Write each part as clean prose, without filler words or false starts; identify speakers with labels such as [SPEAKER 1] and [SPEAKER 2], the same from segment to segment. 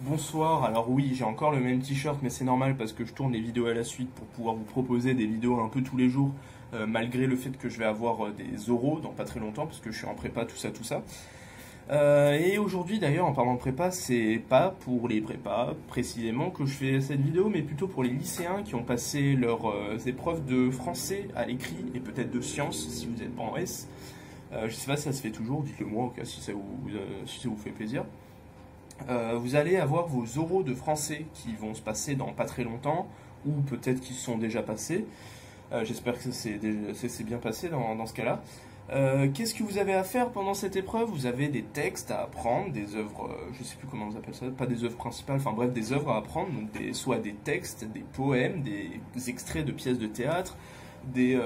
[SPEAKER 1] Bonsoir, alors oui, j'ai encore le même t-shirt, mais c'est normal parce que je tourne les vidéos à la suite pour pouvoir vous proposer des vidéos un peu tous les jours, malgré le fait que je vais avoir des oraux dans pas très longtemps, parce que je suis en prépa, tout ça, tout ça. Et aujourd'hui d'ailleurs, en parlant de prépa, c'est pas pour les prépas précisément que je fais cette vidéo, mais plutôt pour les lycéens qui ont passé leurs épreuves de français à l'écrit et peut-être de sciences si vous n'êtes pas en S. Je sais pas si ça se fait toujours, dites-le moi au cas si ça vous fait plaisir. Vous allez avoir vos oraux de français qui vont se passer dans pas très longtemps, ou peut-être qu'ils sont déjà passés. J'espère que ça s'est bien passé dans ce cas-là. Qu'est-ce que vous avez à faire pendant cette épreuve? Vous avez des textes à apprendre, des œuvres, je sais plus comment on appelle ça, pas des œuvres principales, enfin bref, des œuvres à apprendre, donc soit des textes, des poèmes, des extraits de pièces de théâtre, des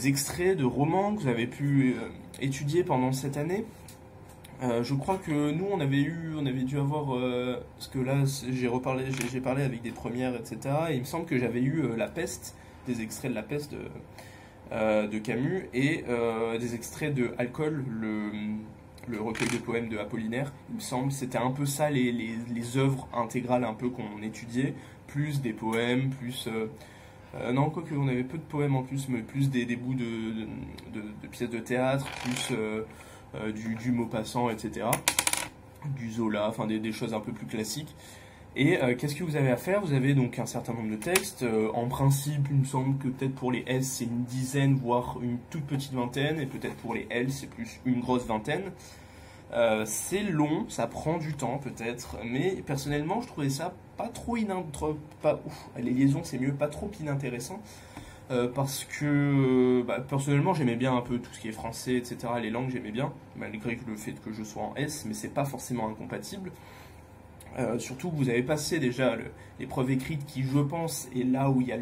[SPEAKER 1] extraits de romans que vous avez pu étudier pendant cette année. Je crois que nous on avait dû avoir, parce que là j'ai parlé avec des premières, etc. Et il me semble que j'avais eu La Peste, des extraits de La Peste de Camus et des extraits de Alcool, le recueil de poèmes de Apollinaire. Il me semble c'était un peu ça les œuvres intégrales un peu qu'on étudiait, plus des poèmes, plus non, quoique on avait peu de poèmes en plus, mais plus des bouts de pièces de théâtre, plus du Maupassant, etc. Du Zola, enfin des choses un peu plus classiques. Et qu'est-ce que vous avez à faire? Vous avez donc un certain nombre de textes. En principe, il me semble que peut-être pour les S, c'est une dizaine, voire une toute petite vingtaine. Et peut-être pour les L, c'est plus une grosse vingtaine. C'est long, ça prend du temps peut-être. Mais personnellement, je trouvais ça pas trop les liaisons, c'est mieux, pas trop inintéressant. Parce que personnellement j'aimais bien un peu tout ce qui est français, etc. Les langues j'aimais bien, malgré le fait que je sois en S, mais c'est pas forcément incompatible. Surtout que vous avez passé déjà l'épreuve écrite qui, je pense, est là où il y a où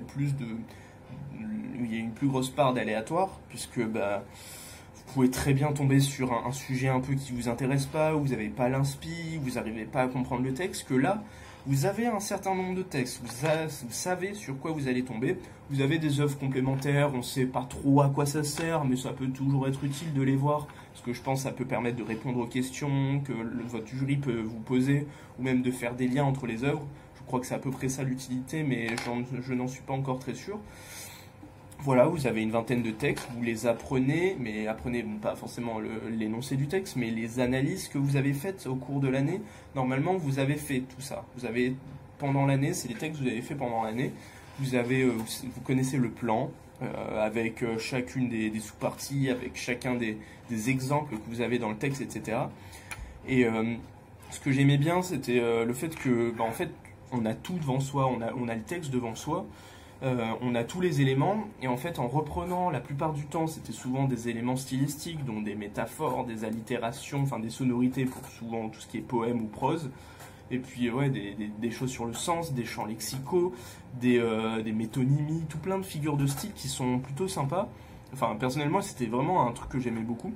[SPEAKER 1] il y a une plus grosse part d'aléatoire, puisque vous pouvez très bien tomber sur un sujet un peu qui vous intéresse pas, où vous n'avez pas l'inspi, vous n'arrivez pas à comprendre le texte, que là, vous avez un certain nombre de textes, vous savez sur quoi vous allez tomber, vous avez des œuvres complémentaires, on ne sait pas trop à quoi ça sert, mais ça peut toujours être utile de les voir, parce que je pense que ça peut permettre de répondre aux questions que votre jury peut vous poser, ou même de faire des liens entre les œuvres. Je crois que c'est à peu près ça l'utilité, mais je n'en suis pas encore très sûr. Voilà, vous avez une vingtaine de textes, vous les apprenez, mais apprenez pas forcément l'énoncé du texte, mais les analyses que vous avez faites au cours de l'année. Normalement, vous avez fait tout ça. Pendant l'année, c'est les textes que vous avez fait pendant l'année. Vous connaissez le plan, avec chacune des sous-parties, avec chacun des exemples que vous avez dans le texte, etc. Et ce que j'aimais bien, c'était le fait que, en fait, on a tout devant soi, on a le texte devant soi. On a tous les éléments, et en fait en reprenant, la plupart du temps c'était souvent des éléments stylistiques, dont des métaphores, des allitérations, enfin des sonorités pour souvent tout ce qui est poème ou prose, et puis ouais, des choses sur le sens, des champs lexicaux, des métonymies, tout plein de figures de style qui sont plutôt sympas. Enfin personnellement c'était vraiment un truc que j'aimais beaucoup.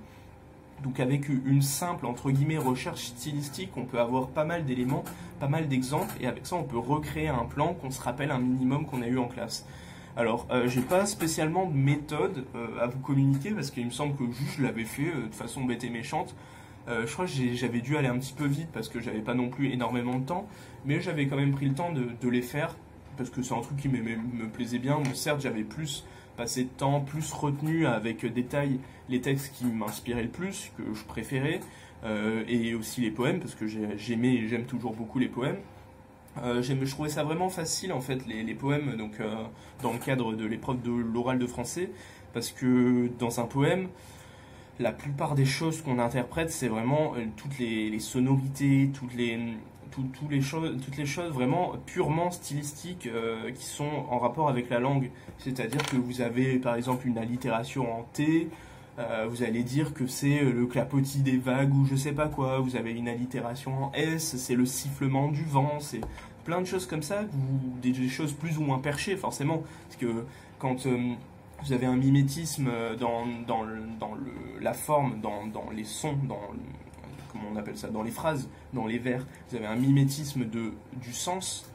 [SPEAKER 1] Donc avec une simple, entre guillemets, recherche stylistique, on peut avoir pas mal d'éléments, pas mal d'exemples, et avec ça on peut recréer un plan qu'on se rappelle un minimum qu'on a eu en classe. Alors, j'ai pas spécialement de méthode à vous communiquer, parce qu'il me semble que juste je l'avais fait de façon bête et méchante. Je crois que j'avais dû aller un petit peu vite, parce que j'avais pas non plus énormément de temps, mais j'avais quand même pris le temps de les faire, parce que c'est un truc qui me plaisait bien. Bon, certes, j'avais plus passé de temps, plus retenu avec détail les textes qui m'inspiraient le plus, que je préférais, et aussi les poèmes, parce que j'aimais et j'aime toujours beaucoup les poèmes. Je trouvais ça vraiment facile en fait, les poèmes, donc dans le cadre de l'épreuve de l'oral de français, parce que dans un poème, la plupart des choses qu'on interprète, c'est vraiment toutes les sonorités, toutes les choses vraiment purement stylistiques qui sont en rapport avec la langue. C'est-à-dire que vous avez par exemple une allitération en T, vous allez dire que c'est le clapotis des vagues ou je sais pas quoi. Vous avez une allitération en S, c'est le sifflement du vent, c'est plein de choses comme ça, des choses plus ou moins perchées forcément. Parce que quand vous avez un mimétisme la forme, dans les sons, comment on appelle ça, dans les phrases, dans les vers, vous avez un mimétisme du sens.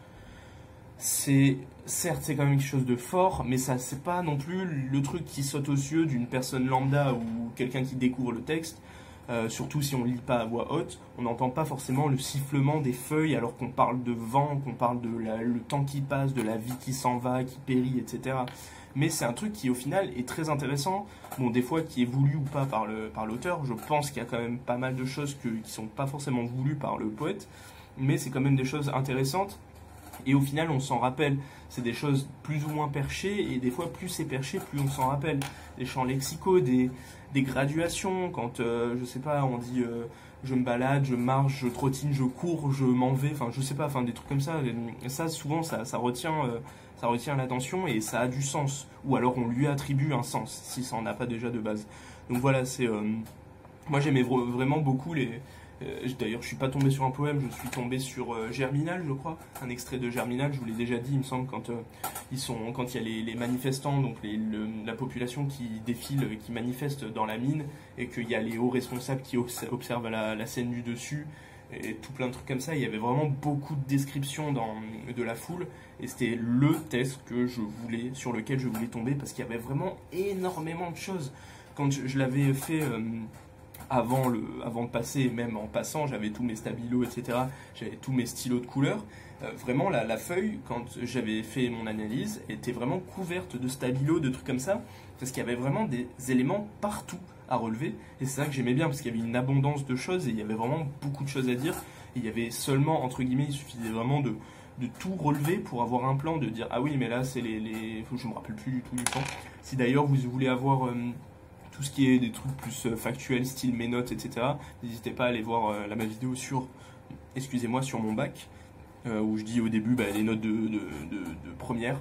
[SPEAKER 1] Certes, c'est quand même quelque chose de fort, mais ça, c'est pas non plus le truc qui saute aux yeux d'une personne lambda ou quelqu'un qui découvre le texte. surtout si on lit pas à voix haute, on n'entend pas forcément le sifflement des feuilles alors qu'on parle de vent, qu'on parle de le temps qui passe, de la vie qui s'en va, qui périt, etc. Mais c'est un truc qui au final est très intéressant, bon des fois qui est voulu ou pas par l'auteur, je pense qu'il y a quand même pas mal de choses qui sont pas forcément voulues par le poète, mais c'est quand même des choses intéressantes. Et au final, on s'en rappelle. C'est des choses plus ou moins perchées, et des fois, plus c'est perché, plus on s'en rappelle. Des champs lexicaux, des graduations, quand, je sais pas, on dit je me balade, je marche, je trottine, je cours, je m'en vais, enfin, je sais pas, enfin, des trucs comme ça. Et ça, souvent, ça retient l'attention et ça a du sens. Ou alors, on lui attribue un sens, si ça en a pas déjà de base. Donc voilà, c'est... moi, j'aimais vraiment beaucoup d'ailleurs, je suis pas tombé sur un poème, je suis tombé sur Germinal, je crois, un extrait de Germinal. Je vous l'ai déjà dit, il me semble, quand il y a les manifestants, donc la population qui défile, qui manifeste dans la mine, et qu'il y a les hauts responsables qui observent la scène du dessus, et tout plein de trucs comme ça. Il y avait vraiment beaucoup de descriptions de la foule, et c'était le texte sur lequel je voulais tomber, parce qu'il y avait vraiment énormément de choses. Quand je l'avais fait avant de passer, même en passant, j'avais tous mes stabilos, etc. J'avais tous mes stylos de couleur. Vraiment, la feuille, quand j'avais fait mon analyse, était vraiment couverte de stabilos, de trucs comme ça, parce qu'il y avait vraiment des éléments partout à relever. Et c'est ça que j'aimais bien, parce qu'il y avait une abondance de choses, et il y avait vraiment beaucoup de choses à dire. Et il y avait seulement, entre guillemets, il suffisait vraiment de tout relever pour avoir un plan, de dire, ah oui, mais là, c'est je me rappelle plus du tout du plan. Si d'ailleurs, vous voulez avoir... tout ce qui est des trucs plus factuels, style mes notes, etc. N'hésitez pas à aller voir ma vidéo sur mon bac, où je dis au début les notes de première,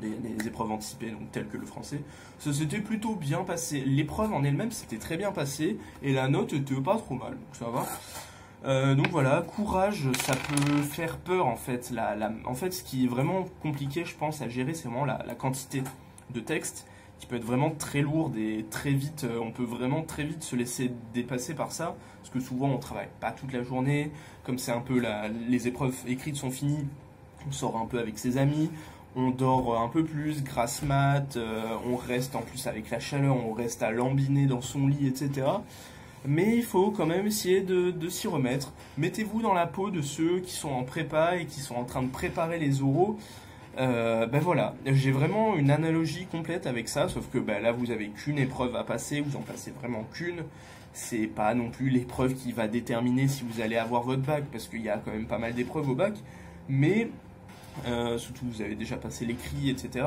[SPEAKER 1] les épreuves anticipées, donc telles que le français. Ça s'était plutôt bien passé. L'épreuve en elle-même s'était très bien passée, et la note était pas trop mal, donc ça va. Donc voilà, courage, ça peut faire peur en fait. En fait, ce qui est vraiment compliqué, je pense, à gérer, c'est vraiment la quantité de texte, qui peut être vraiment très lourde, et très vite, on peut vraiment très vite se laisser dépasser par ça, parce que souvent on travaille pas toute la journée, comme c'est un peu les épreuves écrites sont finies, on sort un peu avec ses amis, on dort un peu plus, grasse mat, on reste en plus avec la chaleur, on reste à lambiner dans son lit, etc. Mais il faut quand même essayer de s'y remettre. Mettez-vous dans la peau de ceux qui sont en prépa et qui sont en train de préparer les oraux. Voilà, j'ai vraiment une analogie complète avec ça, sauf que là vous avez qu'une épreuve à passer, vous en passez vraiment qu'une. C'est pas non plus l'épreuve qui va déterminer si vous allez avoir votre bac, parce qu'il y a quand même pas mal d'épreuves au bac, mais surtout vous avez déjà passé l'écrit, etc.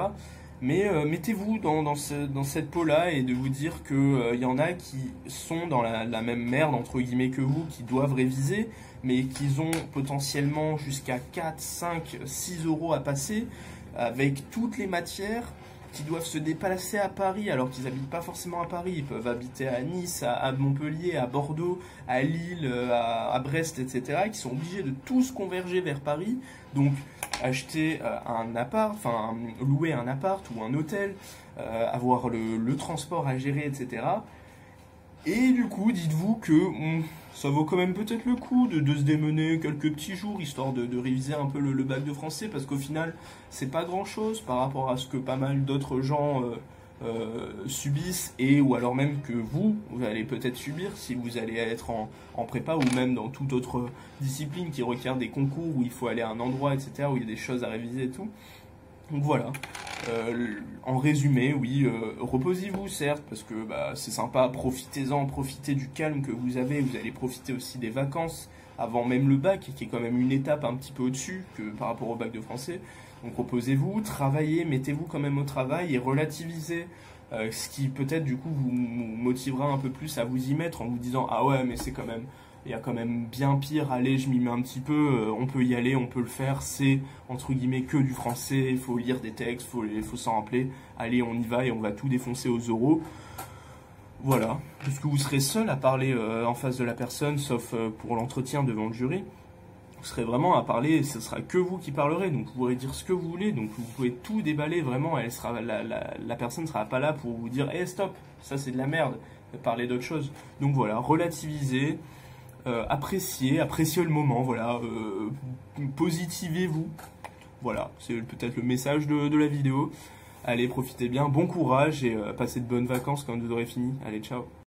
[SPEAKER 1] Mais mettez-vous dans cette peau-là, et de vous dire qu'il y en a qui sont dans la même merde, entre guillemets, que vous, qui doivent réviser, mais qui ont potentiellement jusqu'à 4, 5, 6 euros à passer, avec toutes les matières, qui doivent se déplacer à Paris, alors qu'ils n'habitent pas forcément à Paris. Ils peuvent habiter à Nice, à Montpellier, à Bordeaux, à Lille, à Brest, etc., qui sont obligés de tous converger vers Paris. Donc acheter un appart, enfin louer un appart ou un hôtel, avoir le transport à gérer, etc. Et du coup, dites-vous que ça vaut quand même peut-être le coup de se démener quelques petits jours, histoire de réviser un peu le bac de français, parce qu'au final, c'est pas grand-chose par rapport à ce que pas mal d'autres gens subissent, ou alors même que vous allez peut-être subir si vous allez être en prépa, ou même dans toute autre discipline qui requiert des concours, où il faut aller à un endroit, etc., où il y a des choses à réviser et tout. Donc voilà, en résumé, oui, reposez-vous certes, parce que c'est sympa, profitez-en, profitez du calme que vous avez allez profiter aussi des vacances avant même le bac, qui est quand même une étape un petit peu au-dessus que par rapport au bac de français. Donc reposez-vous, travaillez, mettez-vous quand même au travail, et relativisez, ce qui peut-être du coup vous motivera un peu plus à vous y mettre, en vous disant ah ouais, mais c'est quand même... Il y a quand même bien pire, allez, je m'y mets un petit peu, on peut y aller, on peut le faire, c'est entre guillemets que du français, il faut lire des textes, il faut s'en rappeler, allez, on y va et on va tout défoncer aux euros. Voilà, parce que vous serez seul à parler en face de la personne, sauf pour l'entretien devant le jury. Vous serez vraiment à parler, et ce sera que vous qui parlerez, donc vous pourrez dire ce que vous voulez, donc vous pouvez tout déballer, vraiment, la personne ne sera pas là pour vous dire hey, stop, ça c'est de la merde, parler d'autre chose. Donc voilà, relativisez. Appréciez le moment, voilà, positivez-vous, voilà, c'est peut-être le message de la vidéo. Allez, profitez bien, bon courage, et passez de bonnes vacances quand vous aurez fini. Allez, ciao.